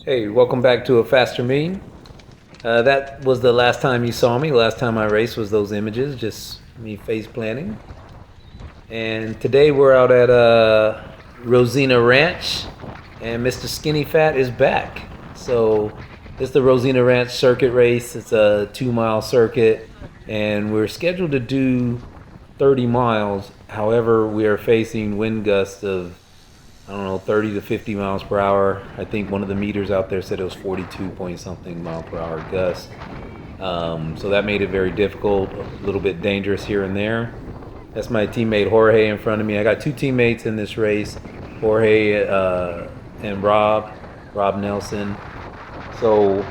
Hey, welcome back to A Faster Me. That was the last time you saw me. Last time I raced was those images, just me face planting. And today we're out at Rosena Ranch, and Mr. Skinny Fat is back. So this is the Rosena Ranch circuit race. It's a 2 mile circuit, and we're scheduled to do 30 miles. However, we are facing wind gusts of, I don't know, 30 to 50 miles per hour. I think one of the meters out there said it was 42 point something mile per hour gust. So that made it very difficult, a little bit dangerous here and there. That's my teammate Jorge in front of me. I got two teammates in this race, Jorge and Rob Nelson. So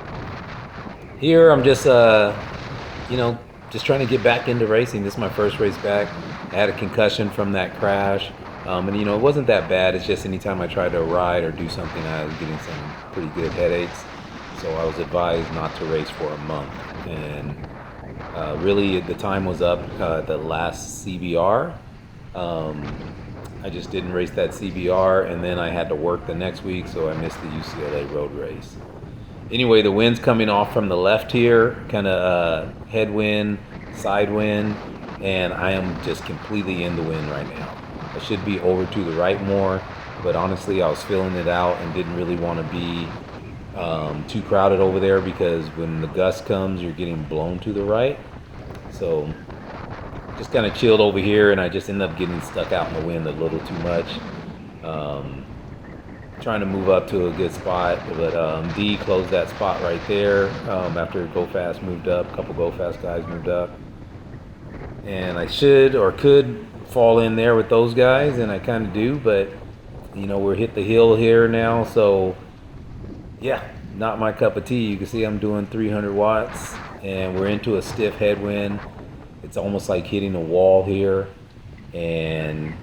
here I'm just, just trying to get back into racing. This is my first race back. I had a concussion from that crash. And it wasn't that bad. It's just anytime I tried to ride or do something, I was getting some pretty good headaches. So I was advised not to race for a month. And really, the time was up the last CBR. I just didn't race that CBR, and then I had to work the next week, so I missed the UCLA road race. Anyway, the wind's coming off from the left here, kind of headwind, side wind, and I am just completely in the wind right now. I should be over to the right more, but honestly, I was feeling it out and didn't really want to be too crowded over there because when the gust comes, you're getting blown to the right. So just kind of chilled over here, and I just ended up getting stuck out in the wind a little too much. Trying to move up to a good spot, but D closed that spot right there after Go Fast moved up. A couple Go Fast guys moved up. And I should or could fall in there with those guys, and I kind of do, but we're hit the hill here now, so yeah, not my cup of tea. You can see I'm doing 300 watts, and we're into a stiff headwind. It's almost like hitting a wall here, and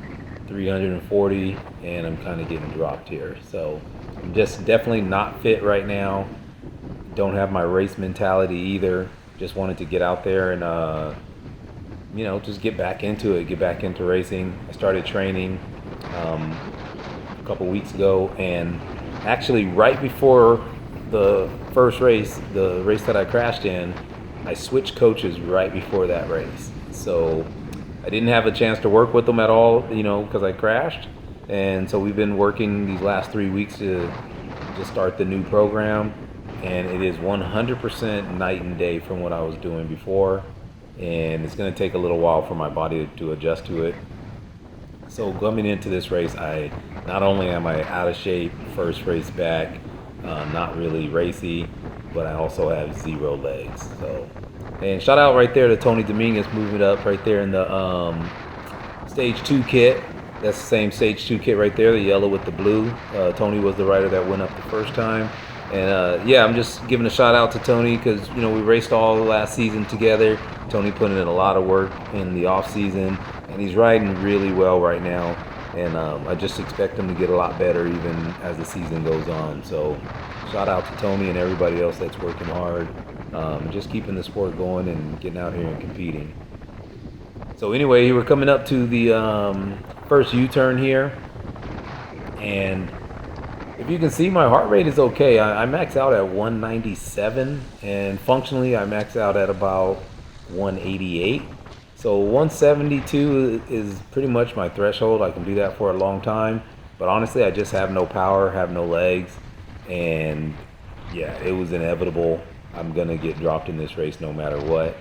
340, and I'm kind of getting dropped here. So I'm just definitely not fit right now. Don't have my race mentality either. Just wanted to get out there and just get back into it, get back into racing. I started training a couple weeks ago, and actually right before the first race, the race that I crashed in, I switched coaches right before that race. So I didn't have a chance to work with them at all, because I crashed. And so we've been working these last 3 weeks to start the new program, and it is 100% night and day from what I was doing before. And it's going to take a little while for my body to adjust to it. So coming into this race, not only am I out of shape, first race back, not really racy, but I also have 0 legs. So, and shout out right there to Tony Dominguez moving up right there in the stage 2 kit. That's the same stage 2 kit right there, the yellow with the blue. Tony was the rider that went up the first time. And I'm just giving a shout out to Tony because we raced all the last season together. Tony put in a lot of work in the off season, and he's riding really well right now. And I just expect him to get a lot better even as the season goes on. So shout out to Tony and everybody else that's working hard, just keeping the sport going and getting out here and competing. So anyway, we're coming up to the first U-turn here, and if you can see, my heart rate is okay. I max out at 197, and functionally I max out at about 188. So 172 is pretty much my threshold. I can do that for a long time, but honestly I just have no power, have no legs, and yeah, it was inevitable. I'm gonna get dropped in this race no matter what.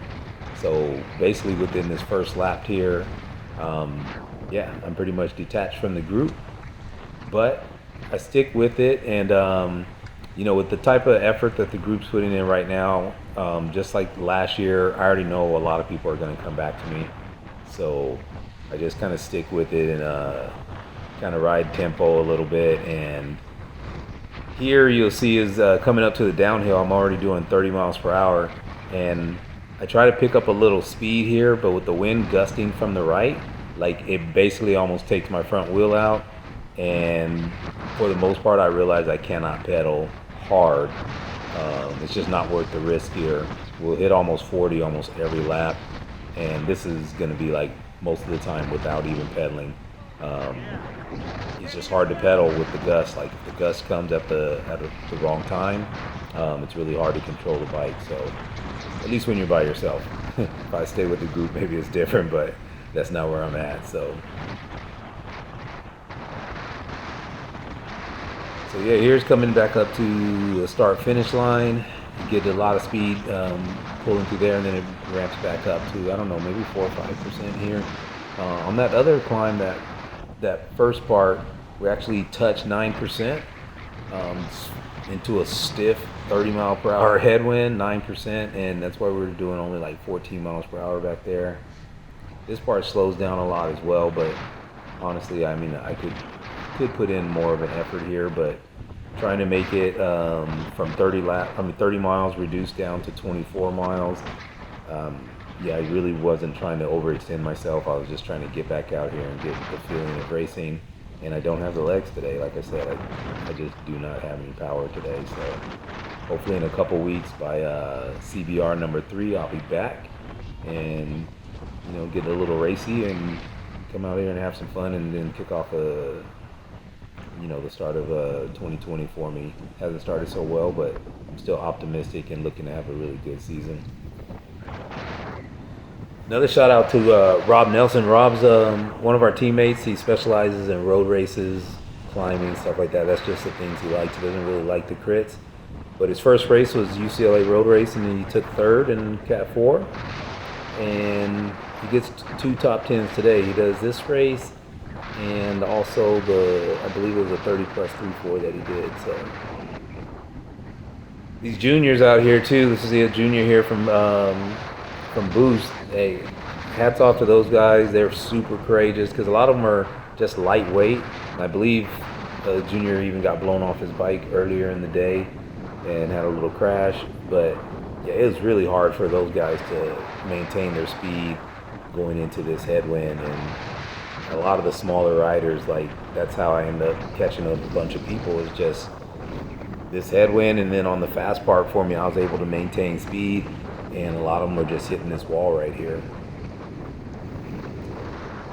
So basically within this first lap here, I'm pretty much detached from the group, but I stick with it, and with the type of effort that the group's putting in right now, just like last year, I already know a lot of people are going to come back to me. So I just kind of stick with it and kind of ride tempo a little bit. And here you'll see is coming up to the downhill, I'm already doing 30 miles per hour, and I try to pick up a little speed here, but with the wind gusting from the right, like it basically almost takes my front wheel out. And for the most part, I realize I cannot pedal hard. It's just not worth the risk here. We'll hit almost 40 almost every lap, and this is going to be like most of the time without even pedaling. Um, it's just hard to pedal with the gust. Like if the gust comes at the wrong time, it's really hard to control the bike. So at least when you're by yourself. If I stay with the group, maybe it's different, but that's not where I'm at. So yeah, here's coming back up to the start finish line. You get a lot of speed pulling through there, and then it ramps back up to, I don't know, maybe 4 or 5% here. On that other climb, that first part, we actually touched 9% into a stiff 30 mile per hour headwind, 9%, and that's why we were doing only like 14 miles per hour back there. This part slows down a lot as well, but honestly, I mean, I could put in more of an effort here, but trying to make it from 30 miles reduced down to 24 miles. Yeah, I really wasn't trying to overextend myself. I was just trying to get back out here and get the feeling of racing. And I don't have the legs today. Like I said, I just do not have any power today. So hopefully in a couple weeks by CBR number 3, I'll be back and get a little racy and come out here and have some fun, and then kick off the start of 2020 for me. Hasn't started so well, but I'm still optimistic and looking to have a really good season. Another shout out to Rob Nelson. Rob's one of our teammates. He specializes in road races, climbing, stuff like that. That's just the things he likes. He doesn't really like the crits. But his first race was UCLA road race, and he took third in Cat 4. And he gets 2 top 10s today. He does this race and also I believe it was a 30 plus 3-4 that he did. So these juniors out here too. This is a junior here from Boost. Hey, hats off to those guys. They're super courageous because a lot of them are just lightweight. And I believe the junior even got blown off his bike earlier in the day and had a little crash. But yeah, it was really hard for those guys to maintain their speed going into this headwind. And a lot of the smaller riders, like, that's how I end up catching a bunch of people, is just this headwind. And then on the fast part for me, I was able to maintain speed, and a lot of them are just hitting this wall right here.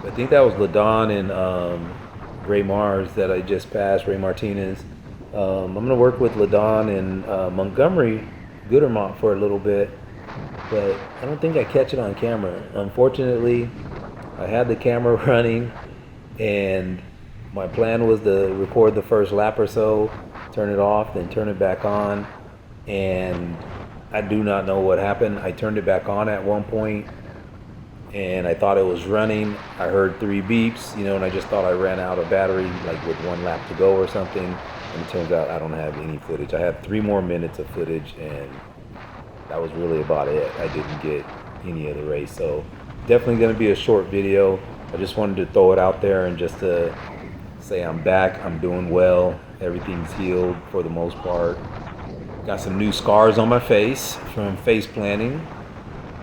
I think that was Ladon and Ray Mars that I just passed, Ray Martinez. I'm going to work with Ladon and Montgomery Goodermont for a little bit, but I don't think I catch it on camera. Unfortunately, I had the camera running, and my plan was to record the first lap or so, turn it off, then turn it back on, and I do not know what happened. I turned it back on at one point, and I thought it was running. I heard 3 beeps, and I just thought I ran out of battery, like with 1 lap to go or something, and it turns out I don't have any footage. I had 3 more minutes of footage, and that was really about it. I didn't get any of the race, so definitely going to be a short video. I just wanted to throw it out there and just to say I'm back, I'm doing well, everything's healed for the most part. Got some new scars on my face from face planting.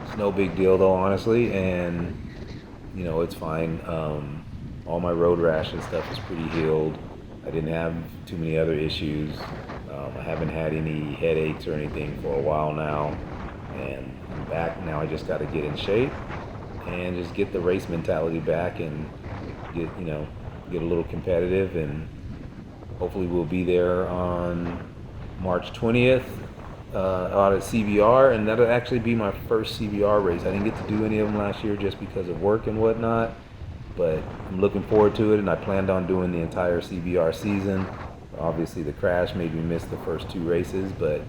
It's no big deal though, honestly, and it's fine. All my road rash and stuff is pretty healed. I didn't have too many other issues. I haven't had any headaches or anything for a while now, and I'm back now. I just got to get in shape and just get the race mentality back and get a little competitive, and hopefully we'll be there on March 20th out at CBR, and that'll actually be my first CBR race. I didn't get to do any of them last year just because of work and whatnot, but I'm looking forward to it, and I planned on doing the entire CBR season. Obviously the crash made me miss the first 2 races, but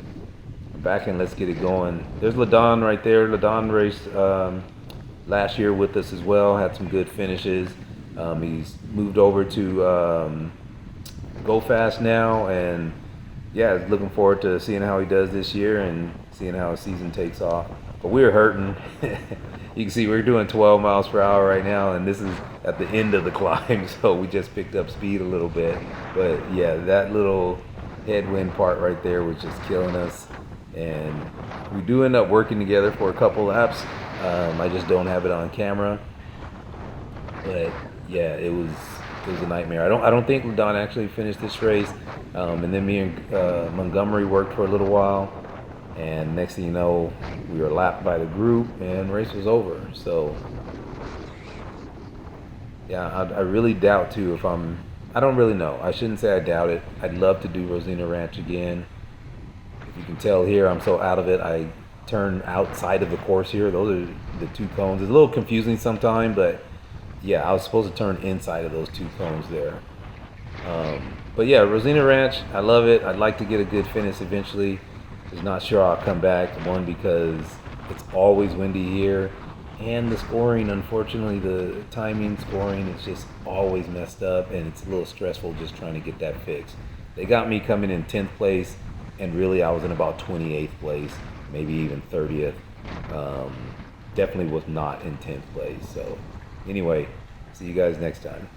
I'm back and let's get it going. There's Ladon right there. Ladon raced last year with us as well, had some good finishes. He's moved over to Go Fast now, and yeah, looking forward to seeing how he does this year and seeing how his season takes off. But we're hurting. You can see we're doing 12 miles per hour right now, and this is at the end of the climb, so we just picked up speed a little bit. But yeah, that little headwind part right there was just killing us, and we do end up working together for a couple laps. I just don't have it on camera, but yeah, it was a nightmare. I don't think Ladon actually finished this race, and then me and Montgomery worked for a little while, and next thing you know, we were lapped by the group and race was over. So Yeah, I really doubt too if I'm. I don't really know. I shouldn't say I doubt it. I'd love to do Rosena Ranch again. If you can tell here, I'm so out of it. I turn outside of the course here. Those are the two cones. It's a little confusing sometimes, but yeah, I was supposed to turn inside of those two cones there. But yeah, Rosena Ranch, I love it. I'd like to get a good finish eventually. Just not sure I'll come back. One, because it's always windy here, and the scoring, unfortunately, the timing scoring is just always messed up, and it's a little stressful just trying to get that fixed. They got me coming in 10th place, and really I was in about 28th place, maybe even 30th. Um, Definitely was not in 10th place. So, anyway, see you guys next time.